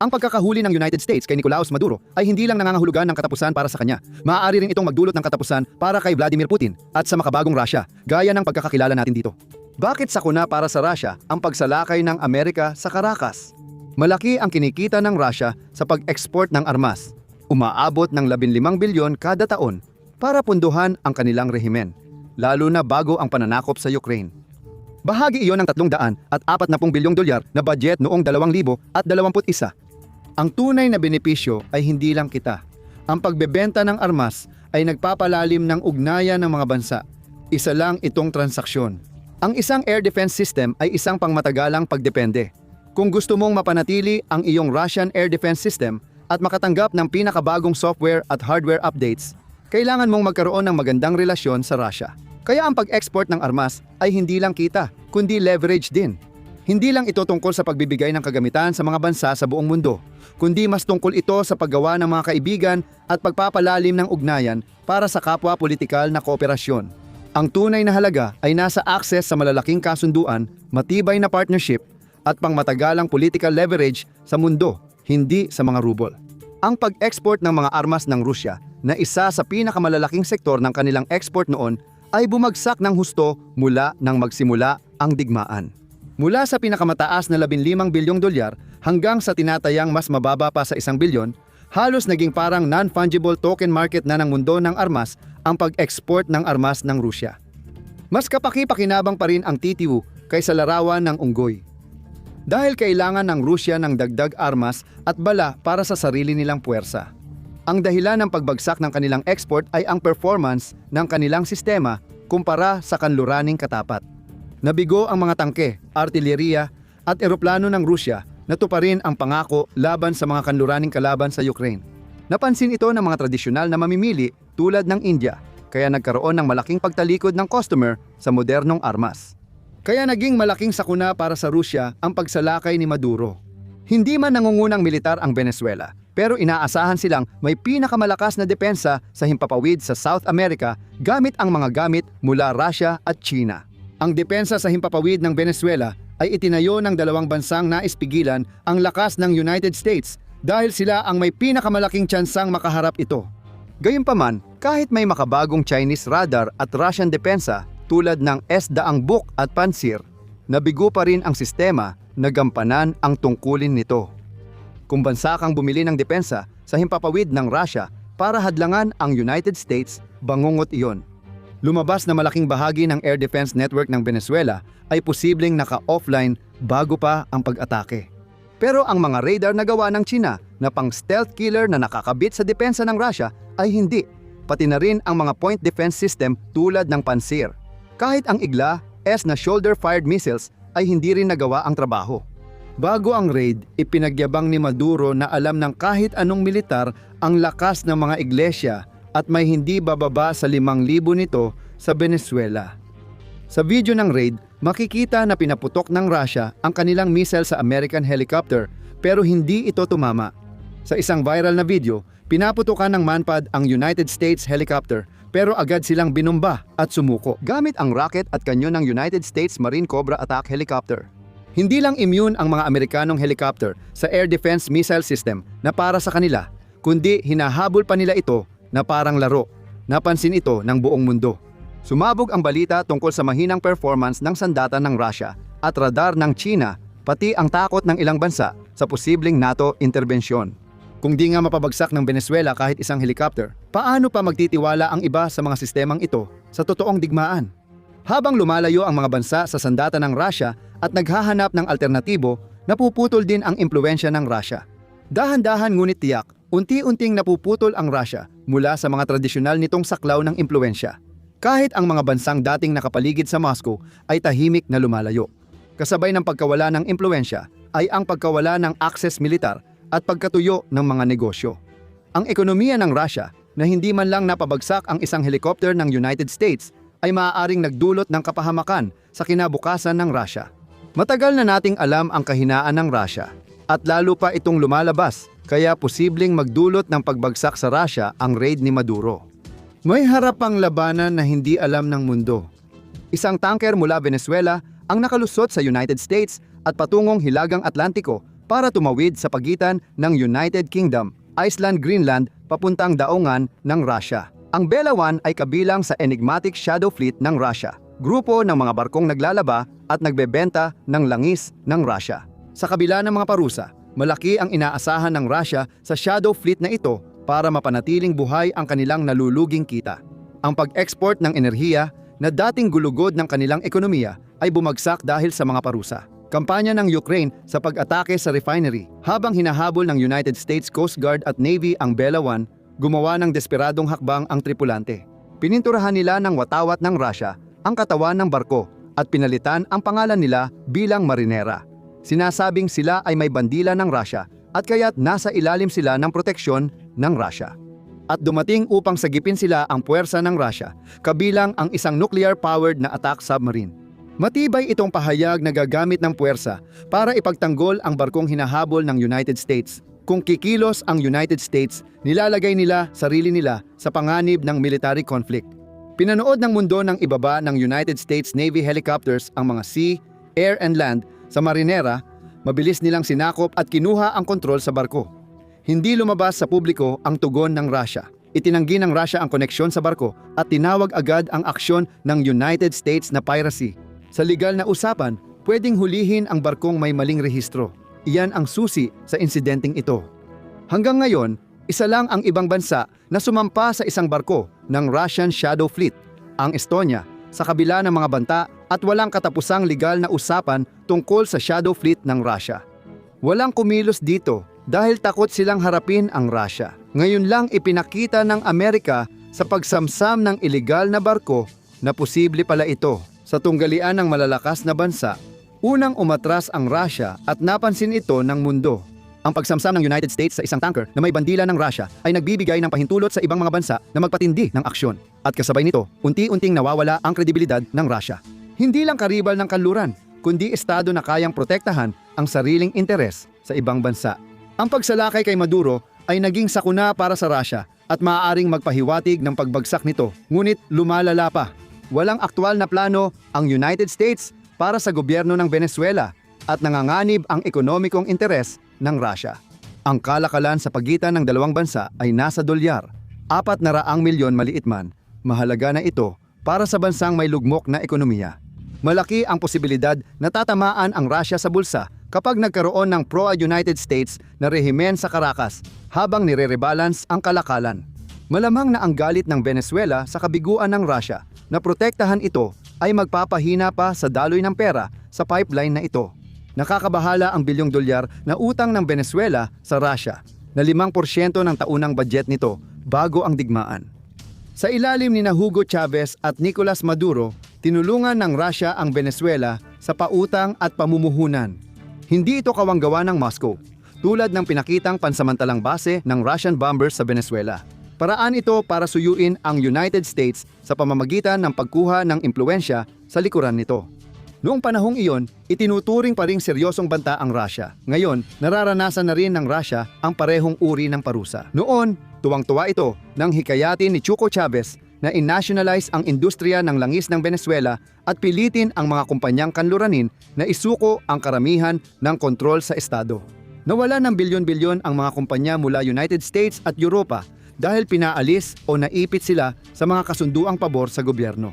Ang pagkakahuli ng United States kay Nicolas Maduro ay hindi lang nangangahulugan ng katapusan para sa kanya. Maaari rin itong magdulot ng katapusan para kay Vladimir Putin at sa makabagong Russia, gaya ng pagkakakilala natin dito. Bakit sakuna para sa Russia ang pagsalakay ng Amerika sa Caracas? Malaki ang kinikita ng Russia sa pag-export ng armas. Umaabot ng 15 bilyon kada taon para punduhan ang kanilang rehimen, lalo na bago ang pananakop sa Ukraine. Bahagi iyon ng $340 bilyong na budget noong 2021. Ang tunay na benepisyo ay hindi lang kita. Ang pagbebenta ng armas ay nagpapalalim ng ugnayan ng mga bansa. Isa lang itong transaksyon. Ang isang air defense system ay isang pangmatagalang pagdepende. Kung gusto mong mapanatili ang iyong Russian air defense system at makatanggap ng pinakabagong software at hardware updates, kailangan mong magkaroon ng magandang relasyon sa Russia. Kaya ang pag-export ng armas ay hindi lang kita, kundi leverage din. Hindi lang ito tungkol sa pagbibigay ng kagamitan sa mga bansa sa buong mundo, kundi mas tungkol ito sa paggawa ng mga kaibigan at pagpapalalim ng ugnayan para sa kapwa politikal na kooperasyon. Ang tunay na halaga ay nasa access sa malalaking kasunduan, matibay na partnership, at pangmatagalang political leverage sa mundo, hindi sa mga rubol. Ang pag-export ng mga armas ng Rusya, na isa sa pinakamalalaking sektor ng kanilang export noon, ay bumagsak ng husto mula nang magsimula ang digmaan. Mula sa pinakamataas na $15 bilyong hanggang sa tinatayang mas mababa pa sa 1 bilyon, halos naging parang non-fungible token market na ng mundo ng armas ang pag-export ng armas ng Rusya. Mas kapaki-pakinabang pa rin ang TTU kaysa larawan ng unggoy. Dahil kailangan ng Rusya ng dagdag armas at bala para sa sarili nilang puwersa. Ang dahilan ng pagbagsak ng kanilang export ay ang performance ng kanilang sistema kumpara sa kanluraning katapat. Nabigo ang mga tangke, artilleriya at eroplano ng Rusya na tuparin ang pangako laban sa mga kanluraning kalaban sa Ukraine. Napansin ito ng mga tradisyonal na mamimili tulad ng India, kaya nagkaroon ng malaking pagtalikod ng customer sa modernong armas. Kaya naging malaking sakuna para sa Rusya ang pagsalakay ni Maduro. Hindi man nangungunang militar ang Venezuela, pero inaasahan silang may pinakamalakas na depensa sa himpapawid sa South America gamit ang mga gamit mula Russia at China. Ang depensa sa himpapawid ng Venezuela ay itinayo ng dalawang bansang nais pigilan ang lakas ng United States dahil sila ang may pinakamalaking tsansang makaharap ito. Gayunpaman, kahit may makabagong Chinese radar at Russian depensa tulad ng S-daang Buk at Pansir, nabigo pa rin ang sistema na gampanan ang tungkulin nito. Kung bansa kang bumili ng depensa sa himpapawid ng Russia para hadlangan ang United States, bangungot iyon. Lumabas na malaking bahagi ng air defense network ng Venezuela ay posibleng naka-offline bago pa ang pag-atake. Pero ang mga radar na gawa ng China na pang-stealth killer na nakakabit sa depensa ng Russia ay hindi, pati na rin ang mga point defense system tulad ng Pansir. Kahit ang igla, S na shoulder-fired missiles ay hindi rin nagawa ang trabaho. Bago ang raid, ipinagyabang ni Maduro na alam ng kahit anong militar ang lakas ng mga iglesia at may hindi bababa sa 5,000 nito sa Venezuela. Sa video ng raid, makikita na pinaputok ng Russia ang kanilang missile sa American helicopter pero hindi ito tumama. Sa isang viral na video, pinaputukan ng manpad ang United States helicopter pero agad silang binumba at sumuko gamit ang rocket at kanyon ng United States Marine Cobra attack helicopter. Hindi lang immune ang mga Amerikanong helicopter sa air defense missile system na para sa kanila, kundi hinahabol pa nila ito na parang laro. Napansin ito ng buong mundo. Sumabog ang balita tungkol sa mahinang performance ng sandata ng Russia at radar ng China, pati ang takot ng ilang bansa sa posibleng NATO interbensyon. Kung di nga mapabagsak ng Venezuela kahit isang helicopter, paano pa magtitiwala ang iba sa mga sistemang ito sa totoong digmaan? Habang lumalayo ang mga bansa sa sandata ng Russia at naghahanap ng alternatibo, napuputol din ang impluwensya ng Russia. Dahan-dahan ngunit tiyak, unti-unting napuputol ang Russia mula sa mga tradisyonal nitong saklaw ng impluwensya. Kahit ang mga bansang dating nakapaligid sa Moscow ay tahimik na lumalayo. Kasabay ng pagkawala ng impluwensya ay ang pagkawala ng access militar at pagkatuyo ng mga negosyo. Ang ekonomiya ng Russia na hindi man lang napabagsak ang isang helicopter ng United States ay maaaring nagdulot ng kapahamakan sa kinabukasan ng Russia. Matagal na nating alam ang kahinaan ng Russia at lalo pa itong lumalabas kaya posibleng magdulot ng pagbagsak sa Russia ang raid ni Maduro. May harapang labanan na hindi alam ng mundo. Isang tanker mula Venezuela ang nakalusot sa United States at patungong Hilagang Atlantiko para tumawid sa pagitan ng United Kingdom, Iceland, Greenland papuntang daungan ng Russia. Ang Bella 1 ay kabilang sa enigmatic Shadow Fleet ng Russia, grupo ng mga barkong naglalaba at nagbebenta ng langis ng Russia. Sa kabila ng mga parusa, malaki ang inaasahan ng Russia sa Shadow Fleet na ito para mapanatiling buhay ang kanilang naluluging kita. Ang pag-export ng enerhiya na dating gulugod ng kanilang ekonomiya ay bumagsak dahil sa mga parusa. Kampanya ng Ukraine sa pag-atake sa refinery. Habang hinahabol ng United States Coast Guard at Navy ang Bella 1, gumawa ng desperadong hakbang ang tripulante. Pininturahan nila ng watawat ng Russia ang katawan ng barko at pinalitan ang pangalan nila bilang marinera. Sinasabing sila ay may bandila ng Russia at kaya't nasa ilalim sila ng proteksyon ng Russia. At dumating upang sagipin sila ang puwersa ng Russia, kabilang ang isang nuclear-powered na attack submarine. Matibay itong pahayag na gagamit ng puwersa para ipagtanggol ang barkong hinahabol ng United States. Kung kikilos ang United States, nilalagay nila sarili nila sa panganib ng military conflict. Pinanood ng mundo ng ibaba ng United States Navy helicopters ang mga sea, air and land sa marinera, mabilis nilang sinakop at kinuha ang kontrol sa barko. Hindi lumabas sa publiko ang tugon ng Russia. Itinanggi ng Russia ang koneksyon sa barko at tinawag agad ang aksyon ng United States na piracy. Sa legal na usapan, pwedeng hulihin ang barkong may maling rehistro. Iyan ang susi sa insidenteng ito. Hanggang ngayon, isa lang ang ibang bansa na sumampa sa isang barko ng Russian Shadow Fleet, ang Estonia, sa kabila ng mga banta at walang katapusang legal na usapan tungkol sa Shadow Fleet ng Russia. Walang kumilos dito dahil takot silang harapin ang Russia. Ngayon lang ipinakita ng Amerika sa pagsamsam ng ilegal na barko na posible pala ito. Sa tunggalian ng malalakas na bansa, unang umatras ang Russia at napansin ito ng mundo. Ang pagsamsam ng United States sa isang tanker na may bandila ng Russia ay nagbibigay ng pahintulot sa ibang mga bansa na magpatindi ng aksyon. At kasabay nito, unti-unting nawawala ang kredibilidad ng Russia. Hindi lang karibal ng kanluran, kundi estado na kayang protektahan ang sariling interes sa ibang bansa. Ang pagsalakay kay Maduro ay naging sakuna para sa Russia at maaaring magpahiwatig ng pagbagsak nito. Ngunit lumalala pa. Walang aktwal na plano ang United States para sa gobyerno ng Venezuela at nanganganib ang ekonomikong interes ng Russia. Ang kalakalan sa pagitan ng dalawang bansa ay nasa dolyar. 400 milyon maliit man, mahalaga na ito para sa bansang may lugmok na ekonomiya. Malaki ang posibilidad na tatamaan ang Russia sa bulsa kapag nagkaroon ng pro-United States na rehimen sa Caracas habang nire-rebalance ang kalakalan. Malamang na ang galit ng Venezuela sa kabiguan ng Russia na protektahan ito ay magpapahina pa sa daloy ng pera sa pipeline na ito. Nakakabahala ang bilyong dolyar na utang ng Venezuela sa Russia na 5% ng taunang budget nito bago ang digmaan. Sa ilalim ni Hugo Chavez at Nicolas Maduro, tinulungan ng Russia ang Venezuela sa pautang at pamumuhunan. Hindi ito kawanggawa ng Moscow, tulad ng pinakitang pansamantalang base ng Russian bombers sa Venezuela. Paraan ito para suyuin ang United States sa pamamagitan ng pagkuha ng impluensya sa likuran nito. Noong panahong iyon, itinuturing pa ring seryosong banta ang Russia. Ngayon, nararanasan na rin ng Russia ang parehong uri ng parusa. Noon, tuwang-tuwa ito nang hikayatin ni Hugo Chavez na i-nationalize ang industriya ng langis ng Venezuela at pilitin ang mga kumpanyang kanluranin na isuko ang karamihan ng kontrol sa estado. Nawala ng bilyon-bilyon ang mga kumpanya mula United States at Europa dahil pinaalis o naipit sila sa mga kasunduang pabor sa gobyerno.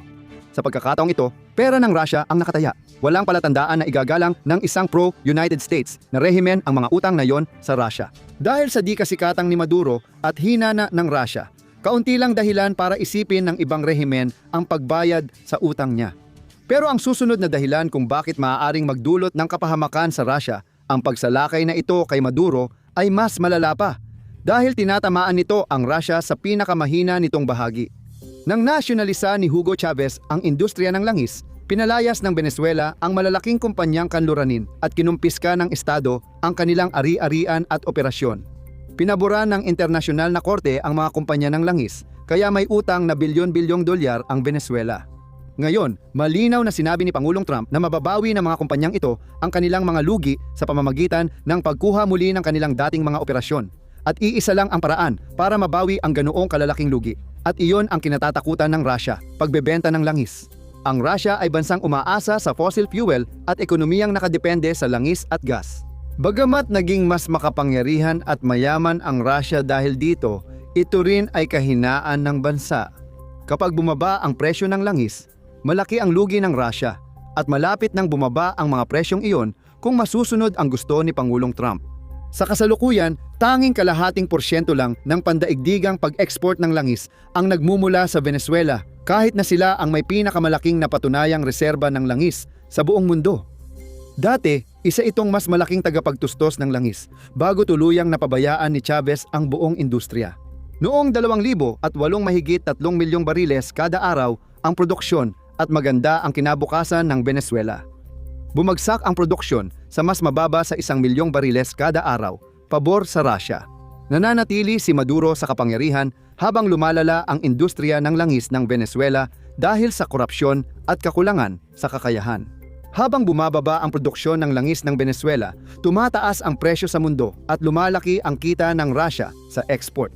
Sa pagkakataong ito, pera ng Russia ang nakataya. Walang palatandaan na igagalang ng isang pro-United States na rehimen ang mga utang na yon sa Russia. Dahil sa di kasikatang ni Maduro at hinana ng Russia, kaunti lang dahilan para isipin ng ibang rehimen ang pagbayad sa utang niya. Pero ang susunod na dahilan kung bakit maaaring magdulot ng kapahamakan sa Russia ang pagsalakay na ito kay Maduro ay mas malala pa. Dahil tinatamaan nito ang Russia sa pinakamahina nitong bahagi. Nang nasyonalisa ni Hugo Chavez ang industriya ng langis, pinalayas ng Venezuela ang malalaking kumpanyang kanluranin at kinumpiska ng estado ang kanilang ari-arian at operasyon. Pinabura ng internasyonal na korte ang mga kumpanya ng langis, kaya may utang na bilyon-bilyong dolyar ang Venezuela. Ngayon, malinaw na sinabi ni Pangulong Trump na mababawi ng mga kumpanyang ito ang kanilang mga lugi sa pamamagitan ng pagkuha muli ng kanilang dating mga operasyon. At iisa lang ang paraan para mabawi ang ganoong kalalaking lugi. At iyon ang kinatatakutan ng Russia, pagbebenta ng langis. Ang Russia ay bansang umaasa sa fossil fuel at ekonomiyang nakadepende sa langis at gas. Bagamat naging mas makapangyarihan at mayaman ang Russia dahil dito, ito rin ay kahinaan ng bansa. Kapag bumaba ang presyo ng langis, malaki ang lugi ng Russia at malapit nang bumaba ang mga presyong iyon kung masusunod ang gusto ni Pangulong Trump. Sa kasalukuyan, tanging kalahating porsyento lang ng pandaigdigang pag-export ng langis ang nagmumula sa Venezuela kahit na sila ang may pinakamalaking napatunayang reserba ng langis sa buong mundo. Dati, isa itong mas malaking tagapagtustos ng langis bago tuluyang napabayaan ni Chavez ang buong industriya. Noong 2008 mahigit 3 milyong bariles kada araw ang produksyon at maganda ang kinabukasan ng Venezuela. Bumagsak ang produksyon sa mas mababa sa 1 milyong bariles kada araw, pabor sa Russia. Nananatili si Maduro sa kapangyarihan habang lumalala ang industriya ng langis ng Venezuela dahil sa korupsyon at kakulangan sa kakayahan. Habang bumababa ang produksyon ng langis ng Venezuela, tumataas ang presyo sa mundo at lumalaki ang kita ng Russia sa export.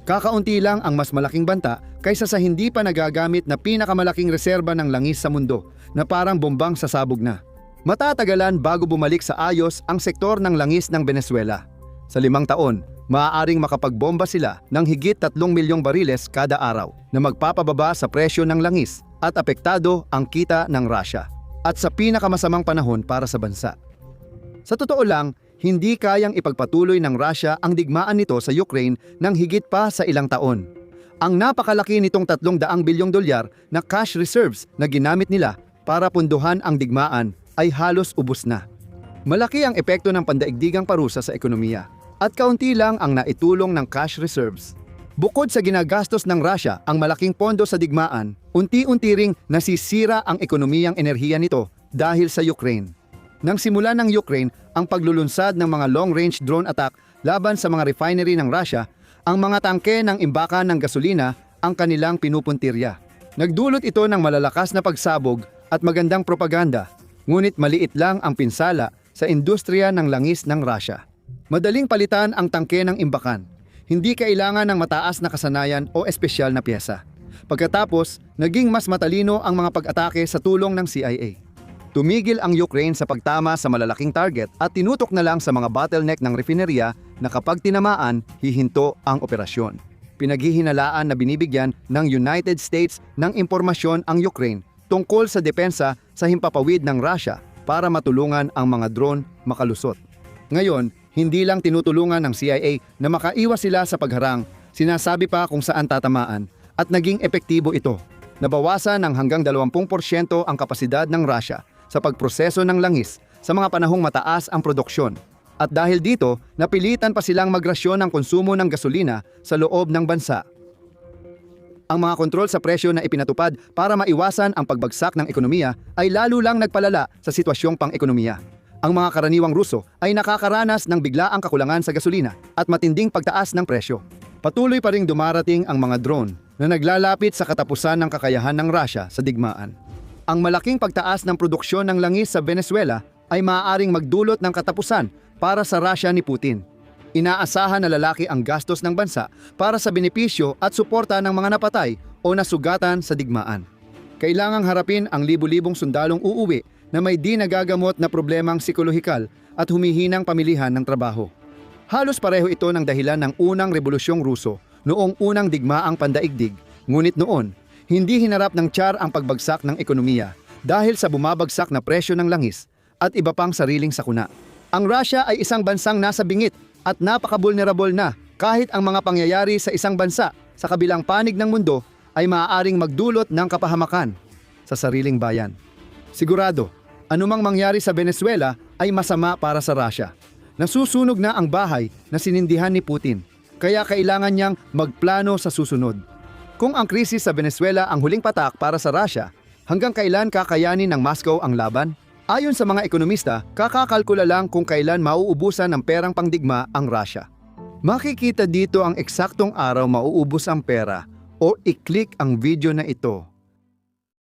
Kakaunti lang ang mas malaking banta kaysa sa hindi pa nagagamit na pinakamalaking reserba ng langis sa mundo na parang bombang sasabog na. Matatagalan bago bumalik sa ayos ang sektor ng langis ng Venezuela. Sa 5 taon, maaaring makapagbomba sila ng higit 3 milyong bariles kada araw na magpapababa sa presyo ng langis at apektado ang kita ng Russia at sa pinakamasamang panahon para sa bansa. Sa totoo lang, hindi kayang ipagpatuloy ng Russia ang digmaan nito sa Ukraine ng higit pa sa ilang taon. Ang napakalaki nitong $300 bilyong na cash reserves na ginamit nila para punduhan ang digmaan ay halos ubos na. Malaki ang epekto ng pandaigdigang parusa sa ekonomiya at kaunti lang ang naitulong ng cash reserves. Bukod sa ginagastos ng Russia ang malaking pondo sa digmaan, unti-unti ring nasisira ang ekonomiyang enerhiya nito dahil sa Ukraine. Nang simula ng Ukraine ang paglulunsad ng mga long-range drone attack laban sa mga refinery ng Russia, ang mga tangke ng imbakan ng gasolina ang kanilang pinupuntirya. Nagdulot ito ng malalakas na pagsabog at magandang propaganda, ngunit maliit lang ang pinsala sa industriya ng langis ng Russia. Madaling palitan ang tangke ng imbakan. Hindi kailangan ng mataas na kasanayan o espesyal na piyesa. Pagkatapos, naging mas matalino ang mga pag-atake sa tulong ng CIA. Tumigil ang Ukraine sa pagtama sa malalaking target at tinutok na lang sa mga bottleneck ng refinerya na kapag tinamaan, hihinto ang operasyon. Pinaghihinalaan na binibigyan ng United States ng impormasyon ang Ukraine tungkol sa depensa sa himpapawid ng Russia para matulungan ang mga drone makalusot. Ngayon, hindi lang tinutulungan ng CIA na makaiwas sila sa pagharang, sinasabi pa kung saan tatamaan at naging epektibo ito. Nabawasan ng hanggang 20% ang kapasidad ng Russia sa pagproseso ng langis sa mga panahong mataas ang produksyon. At dahil dito, napilitan pa silang magrasyon ng konsumo ng gasolina sa loob ng bansa. Ang mga kontrol sa presyo na ipinatupad para maiwasan ang pagbagsak ng ekonomiya ay lalo lang nagpalala sa sitwasyong pang-ekonomiya. Ang mga karaniwang Ruso ay nakakaranas ng biglaang kakulangan sa gasolina at matinding pagtaas ng presyo. Patuloy pa ring dumarating ang mga drone na naglalapit sa katapusan ng kakayahan ng Russia sa digmaan. Ang malaking pagtaas ng produksyon ng langis sa Venezuela ay maaaring magdulot ng katapusan para sa Russia ni Putin. Inaasahan na lalaki ang gastos ng bansa para sa benepisyo at suporta ng mga napatay o nasugatan sa digmaan. Kailangang harapin ang libu-libong sundalong uuwi na may di nagagamot na problemang psikolohikal at humihinang pamilihan ng trabaho. Halos pareho ito ng dahilan ng unang rebolusyong Ruso noong unang digmaang pandaigdig, ngunit noon, hindi hinarap ng Tsar ang pagbagsak ng ekonomiya dahil sa bumabagsak na presyo ng langis at iba pang sariling sakuna. Ang Russia ay isang bansang nasa bingit at napaka-vulnerable na kahit ang mga pangyayari sa isang bansa sa kabilang panig ng mundo ay maaaring magdulot ng kapahamakan sa sariling bayan. Sigurado, anumang mangyari sa Venezuela ay masama para sa Russia. Nasusunog na ang bahay na sinindihan ni Putin, kaya kailangan niyang magplano sa susunod. Kung ang krisis sa Venezuela ang huling patak para sa Russia, hanggang kailan kakayanin ng Moscow ang laban? Ayon sa mga ekonomista, kakakalkula lang kung kailan mauubusan ng perang pangdigma ang Russia. Makikita dito ang eksaktong araw mauubos ang pera o i-click ang video na ito.